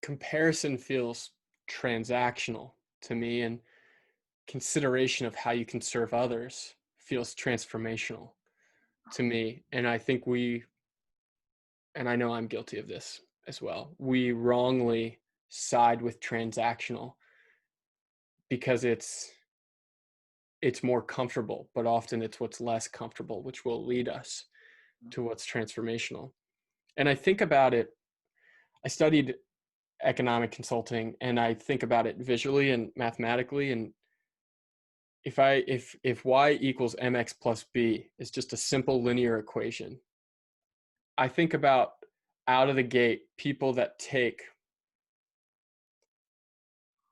comparison feels transactional to me, and consideration of how you can serve others feels transformational to me. And I think and I know I'm guilty of this as well, we wrongly side with transactional because it's more comfortable, but often it's what's less comfortable, which will lead us to what's transformational. And I think about it, I studied economic consulting, and I think about it visually and mathematically. And if y equals mx plus b is just a simple linear equation, I think about out of the gate people that take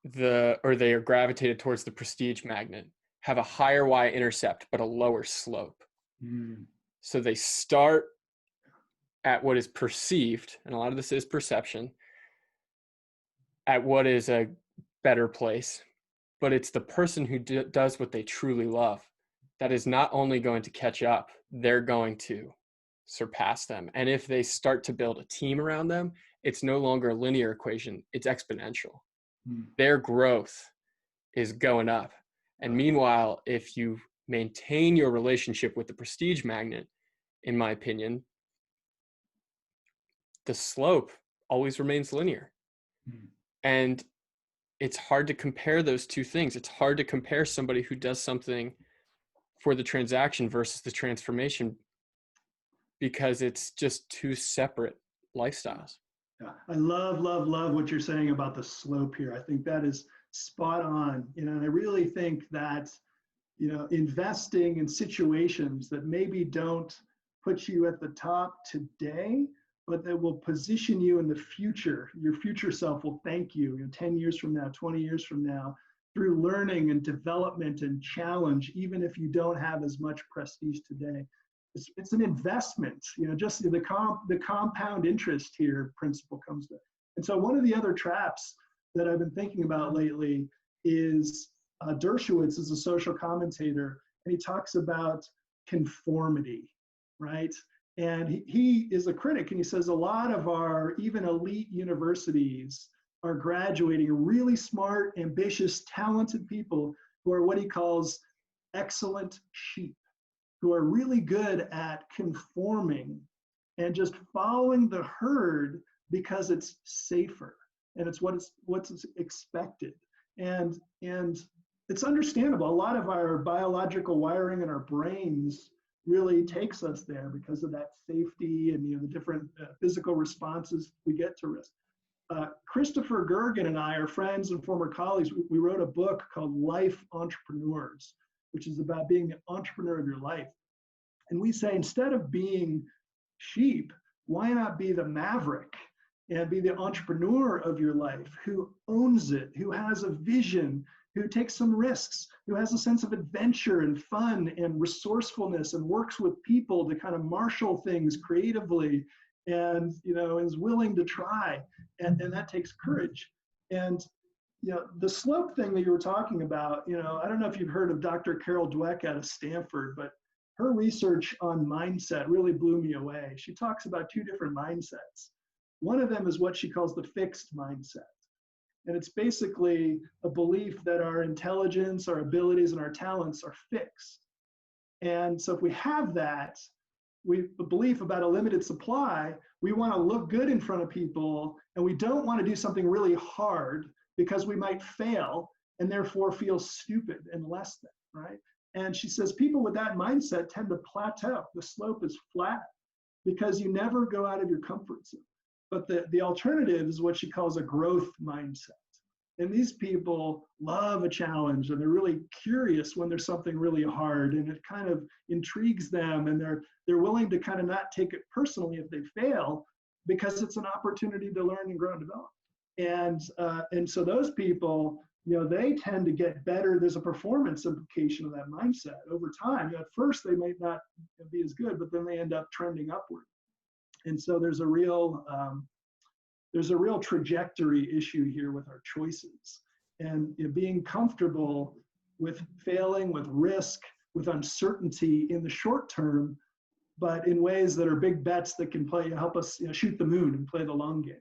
they are gravitated towards the prestige magnet have a higher y-intercept but a lower slope. So they start at what is perceived, and a lot of this is perception, at what is a better place, but it's the person who does what they truly love that is not only going to catch up, they're going to surpass them. And if they start to build a team around them, it's no longer a linear equation, it's exponential. Their growth is going up. And meanwhile, if you maintain your relationship with the prestige magnet, in my opinion, the slope always remains linear. And it's hard to compare those two things. It's hard to compare somebody who does something for the transaction versus the transformation, because it's just two separate lifestyles. Yeah, I love what you're saying about the slope here. I think that is spot on. And I really think that, investing in situations that maybe don't put you at the top today, but that will position you in the future. Your future self will thank you, 10 years from now, 20 years from now, through learning and development and challenge, even if you don't have as much prestige today. It's an investment, just the compound interest here principle comes to. And so one of the other traps that I've been thinking about lately is Dershowitz is a social commentator, and he talks about conformity, right? And he is a critic, and he says a lot of our even elite universities are graduating really smart, ambitious, talented people who are what he calls excellent sheep, who are really good at conforming and just following the herd because it's safer and it's what's expected. And it's understandable. A lot of our biological wiring in our brains really takes us there because of that safety and the different physical responses we get to risk. Christopher Gergen and I are friends and former colleagues. We wrote a book called Life Entrepreneurs, which is about being the entrepreneur of your life. And we say, instead of being sheep, why not be the maverick and be the entrepreneur of your life, who owns it, who has a vision, who takes some risks, who has a sense of adventure and fun and resourcefulness and works with people to kind of marshal things creatively and, is willing to try. And that takes courage. And the slope thing that you were talking about, I don't know if you've heard of Dr. Carol Dweck out of Stanford, but her research on mindset really blew me away. She talks about two different mindsets. One of them is what she calls the fixed mindset. And it's basically a belief that our intelligence, our abilities, and our talents are fixed. And so if we have that, a belief about a limited supply, we want to look good in front of people, and we don't want to do something really hard because we might fail and therefore feel stupid and less than, right? And she says people with that mindset tend to plateau. The slope is flat because you never go out of your comfort zone. But the alternative is what she calls a growth mindset. And these people love a challenge, and they're really curious when there's something really hard, and it kind of intrigues them, and they're willing to kind of not take it personally if they fail, because it's an opportunity to learn and grow and develop. And so those people, they tend to get better. There's a performance implication of that mindset over time. At first, they might not be as good, but then they end up trending upward. And so there's a real trajectory issue here with our choices, and being comfortable with failing, with risk, with uncertainty in the short term, but in ways that are big bets that can help us shoot the moon and play the long game.